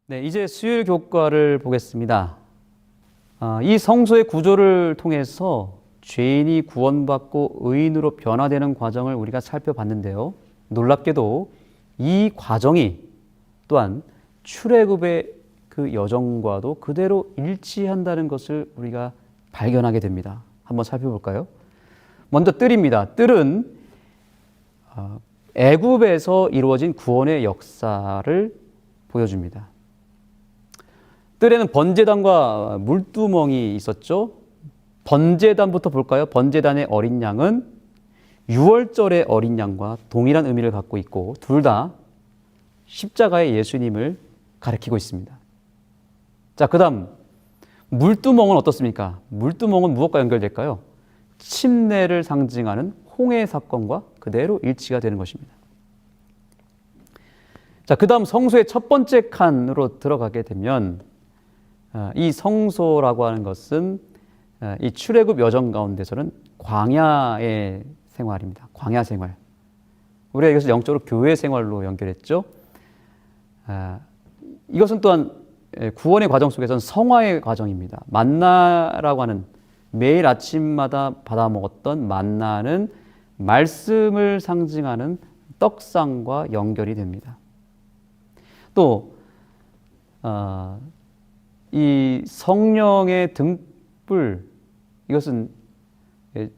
네, 이제 수요일 교과를 보겠습니다. 이 성소의 구조를 통해서 죄인이 구원받고 의인으로 변화되는 과정을 우리가 살펴봤는데요. 놀랍게도 이 과정이 또한 출애굽의 그 여정과도 그대로 일치한다는 것을 우리가 발견하게 됩니다. 한번 살펴볼까요? 먼저 뜰입니다. 뜰은 애굽에서 이루어진 구원의 역사를 보여줍니다. 뜰에는 번제단과 물두멍이 있었죠. 번제단부터 볼까요? 번제단의 어린 양은 유월절의 어린 양과 동일한 의미를 갖고 있고 둘 다 십자가의 예수님을 가리키고 있습니다. 자, 그 다음 물두멍은 어떻습니까? 물두멍은 무엇과 연결될까요? 침례를 상징하는 홍해 사건과 그대로 일치가 되는 것입니다. 자, 그 다음 성소의 첫 번째 칸으로 들어가게 되면 이 성소라고 하는 것은 이 출애굽 여정 가운데서는 광야의 생활입니다. 광야 생활. 우리가 이것을 영적으로 교회 생활로 연결했죠. 이것은 또한 구원의 과정 속에서는 성화의 과정입니다. 만나라고 하는 매일 아침마다 받아 먹었던 만나는 말씀을 상징하는 떡상과 연결이 됩니다. 또 이 성령의 등불, 이것은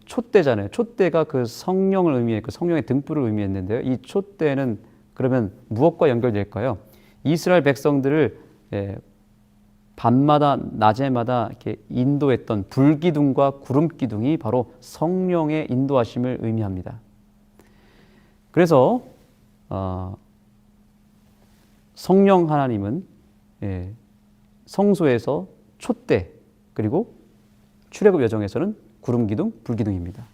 촛대잖아요. 촛대가 그 성령을 의미했고 성령의 등불을 의미했는데요. 이 촛대는 그러면 무엇과 연결될까요? 이스라엘 백성들을 밤마다 낮에마다 이렇게 인도했던 불기둥과 구름기둥이 바로 성령의 인도하심을 의미합니다. 그래서 성령 하나님은 성소에서 촛대, 그리고 출애굽 여정에서는 구름기둥, 불기둥입니다.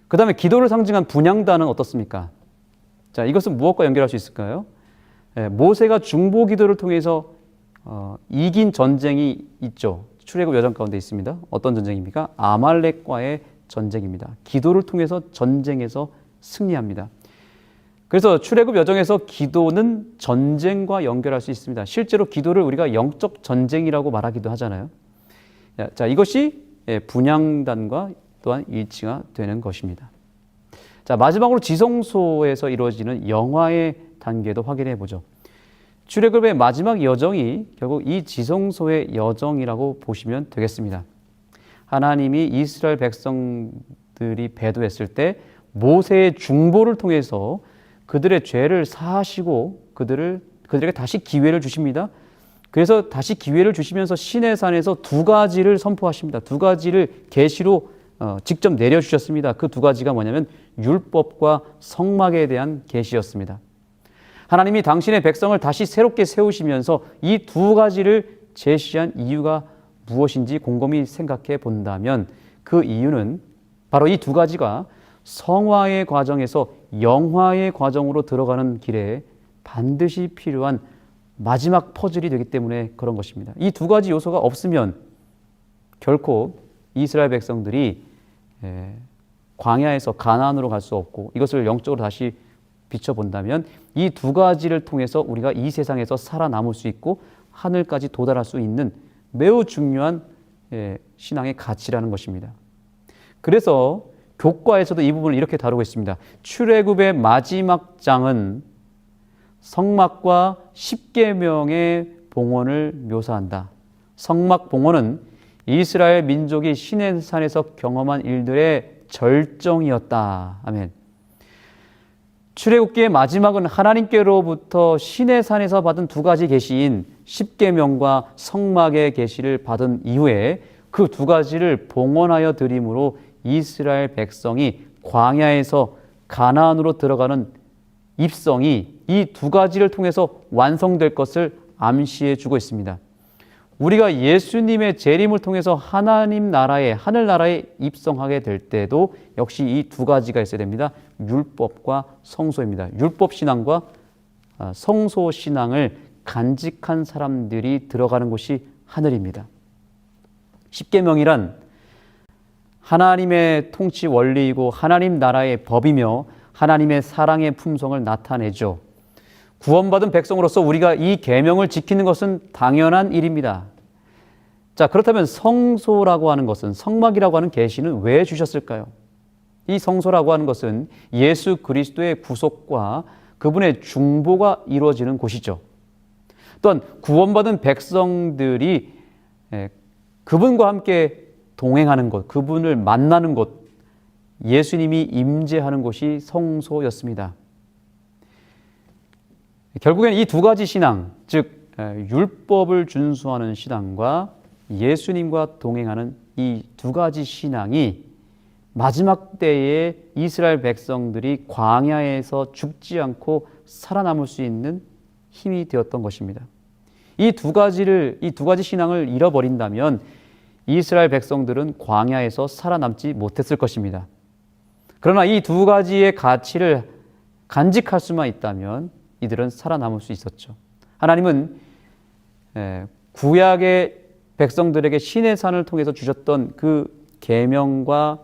그 다음에 기도를 상징한 분향단은 어떻습니까? 자, 이것은 무엇과 연결할 수 있을까요? 모세가 중보 기도를 통해서 이긴 전쟁이 있죠. 출애굽 여정 가운데 있습니다. 어떤 전쟁입니까? 아말렉과의 전쟁입니다. 기도를 통해서 전쟁에서 승리합니다. 그래서 출애굽 여정에서 기도는 전쟁과 연결할 수 있습니다. 실제로 기도를 우리가 영적 전쟁이라고 말하기도 하잖아요. 자, 이것이 분향단과 또한 일치가 되는 것입니다. 자, 마지막으로 지성소에서 이루어지는 영화의 단계도 확인해 보죠. 출애굽의 마지막 여정이 결국 이 지성소의 여정이라고 보시면 되겠습니다. 하나님이 이스라엘 백성들이 배도했을 때 모세의 중보를 통해서 그들의 죄를 사하시고 그들에게 다시 기회를 주십니다. 그래서 다시 기회를 주시면서 시내산에서 두 가지를 선포하십니다. 두 가지를 계시로 직접 내려주셨습니다. 그 두 가지가 뭐냐면 율법과 성막에 대한 계시였습니다. 하나님이 당신의 백성을 다시 새롭게 세우시면서 이 두 가지를 제시한 이유가 무엇인지 곰곰이 생각해 본다면 그 이유는 바로 이 두 가지가 성화의 과정에서 영화의 과정으로 들어가는 길에 반드시 필요한 마지막 퍼즐이 되기 때문에 그런 것입니다. 이 두 가지 요소가 없으면 결코 이스라엘 백성들이 광야에서 가나안으로 갈 수 없고, 이것을 영적으로 다시 비춰본다면 이 두 가지를 통해서 우리가 이 세상에서 살아남을 수 있고 하늘까지 도달할 수 있는 매우 중요한 신앙의 가치라는 것입니다. 그래서 교과에서도 이 부분을 이렇게 다루고 있습니다. 출애굽의 마지막 장은 성막과 십계명의 봉헌을 묘사한다. 성막 봉헌은 이스라엘 민족이 시내산에서 경험한 일들의 절정이었다. 아멘. 출애굽기의 마지막은 하나님께로부터 시내산에서 받은 두 가지 계시인 십계명과 성막의 계시를 받은 이후에 그 두 가지를 봉헌하여 드림으로 이스라엘 백성이 광야에서 가나안으로 들어가는 입성이 이 두 가지를 통해서 완성될 것을 암시해 주고 있습니다. 우리가 예수님의 재림을 통해서 하나님 나라에, 하늘나라에 입성하게 될 때도 역시 이 두 가지가 있어야 됩니다. 율법과 성소입니다. 율법 신앙과 성소 신앙을 간직한 사람들이 들어가는 곳이 하늘입니다. 십계명이란 하나님의 통치 원리이고 하나님 나라의 법이며 하나님의 사랑의 품성을 나타내죠. 구원받은 백성으로서 우리가 이 계명을 지키는 것은 당연한 일입니다. 자, 그렇다면 성소라고 하는 것은, 성막이라고 하는 계시는 왜 주셨을까요? 이 성소라고 하는 것은 예수 그리스도의 구속과 그분의 중보가 이루어지는 곳이죠. 또한 구원받은 백성들이 그분과 함께 동행하는 곳, 그분을 만나는 곳, 예수님이 임재하는 곳이 성소였습니다. 결국엔 이 두 가지 신앙, 즉 율법을 준수하는 신앙과 예수님과 동행하는 이 두 가지 신앙이 마지막 때에 이스라엘 백성들이 광야에서 죽지 않고 살아남을 수 있는 힘이 되었던 것입니다. 이 두 가지 신앙을 잃어버린다면 이스라엘 백성들은 광야에서 살아남지 못했을 것입니다. 그러나 이 두 가지의 가치를 간직할 수만 있다면 이들은 살아남을 수 있었죠. 하나님은 구약의 백성들에게 신의 산을 통해서 주셨던 그 계명과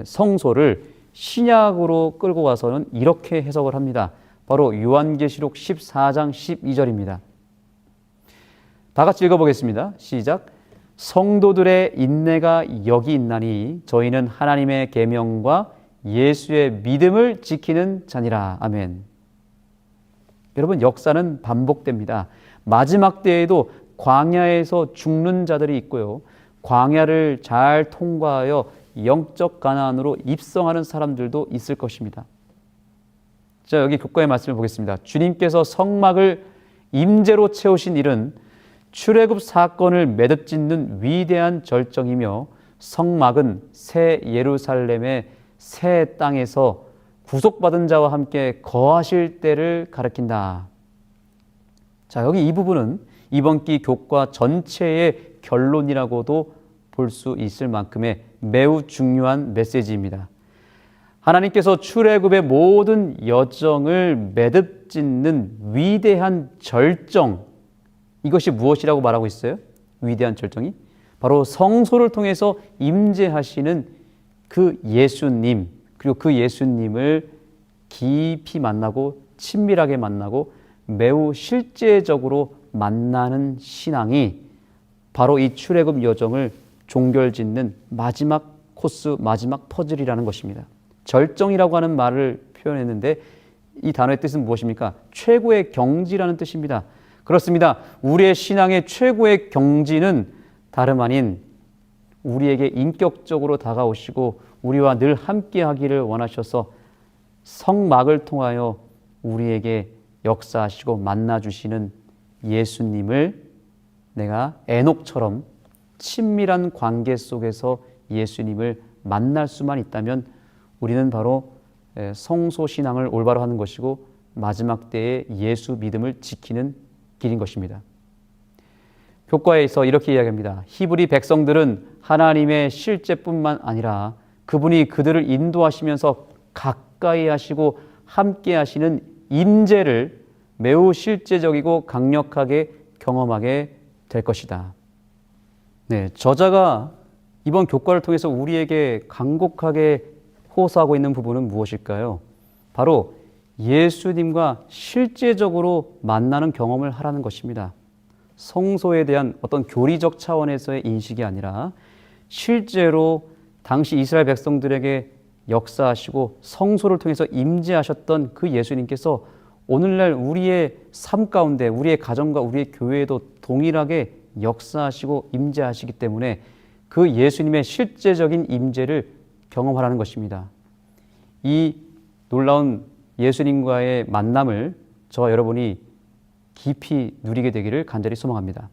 성소를 신약으로 끌고 와서는 이렇게 해석을 합니다. 바로 요한계시록 14장 12절입니다. 다 같이 읽어보겠습니다. 시작. 성도들의 인내가 여기 있나니 저희는 하나님의 계명과 예수의 믿음을 지키는 자니라. 아멘. 여러분, 역사는 반복됩니다. 마지막 때에도 광야에서 죽는 자들이 있고요. 광야를 잘 통과하여 영적 가나안으로 입성하는 사람들도 있을 것입니다. 자, 여기 교과의 말씀을 보겠습니다. 주님께서 성막을 임재로 채우신 일은 출애굽 사건을 매듭 짓는 위대한 절정이며 성막은 새 예루살렘의 새 땅에서 구속받은 자와 함께 거하실 때를 가리킨다. 자, 여기 이 부분은 이번 기 교과 전체의 결론이라고도 볼 수 있을 만큼의 매우 중요한 메시지입니다. 하나님께서 출애굽의 모든 여정을 매듭 짓는 위대한 절정, 이것이 무엇이라고 말하고 있어요? 위대한 절정이? 바로 성소를 통해서 임재하시는 그 예수님, 그리고 그 예수님을 깊이 만나고 친밀하게 만나고 매우 실제적으로 만나는 신앙이 바로 이 출애굽 여정을 종결짓는 마지막 코스, 마지막 퍼즐이라는 것입니다. 절정이라고 하는 말을 표현했는데 이 단어의 뜻은 무엇입니까? 최고의 경지라는 뜻입니다. 그렇습니다. 우리의 신앙의 최고의 경지는 다름 아닌 우리에게 인격적으로 다가오시고 우리와 늘 함께 하기를 원하셔서 성막을 통하여 우리에게 역사하시고 만나주시는 예수님을 내가 에녹처럼 친밀한 관계 속에서 예수님을 만날 수만 있다면 우리는 바로 성소신앙을 올바로 하는 것이고 마지막 때에 예수 믿음을 지키는 길인 것입니다. 교과에서 이렇게 이야기합니다. 히브리 백성들은 하나님의 실제뿐만 아니라 그분이 그들을 인도하시면서 가까이 하시고 함께 하시는 임재를 매우 실제적이고 강력하게 경험하게 될 것이다. 네, 저자가 이번 교과를 통해서 우리에게 간곡하게 호소하고 있는 부분은 무엇일까요? 바로 예수님과 실제적으로 만나는 경험을 하라는 것입니다. 성소에 대한 어떤 교리적 차원에서의 인식이 아니라 실제로 당시 이스라엘 백성들에게 역사하시고 성소를 통해서 임재하셨던 그 예수님께서 오늘날 우리의 삶 가운데 우리의 가정과 우리의 교회에도 동일하게 역사하시고 임재하시기 때문에 그 예수님의 실제적인 임재를 경험하라는 것입니다. 이 놀라운 예수님과의 만남을 저와 여러분이 깊이 누리게 되기를 간절히 소망합니다.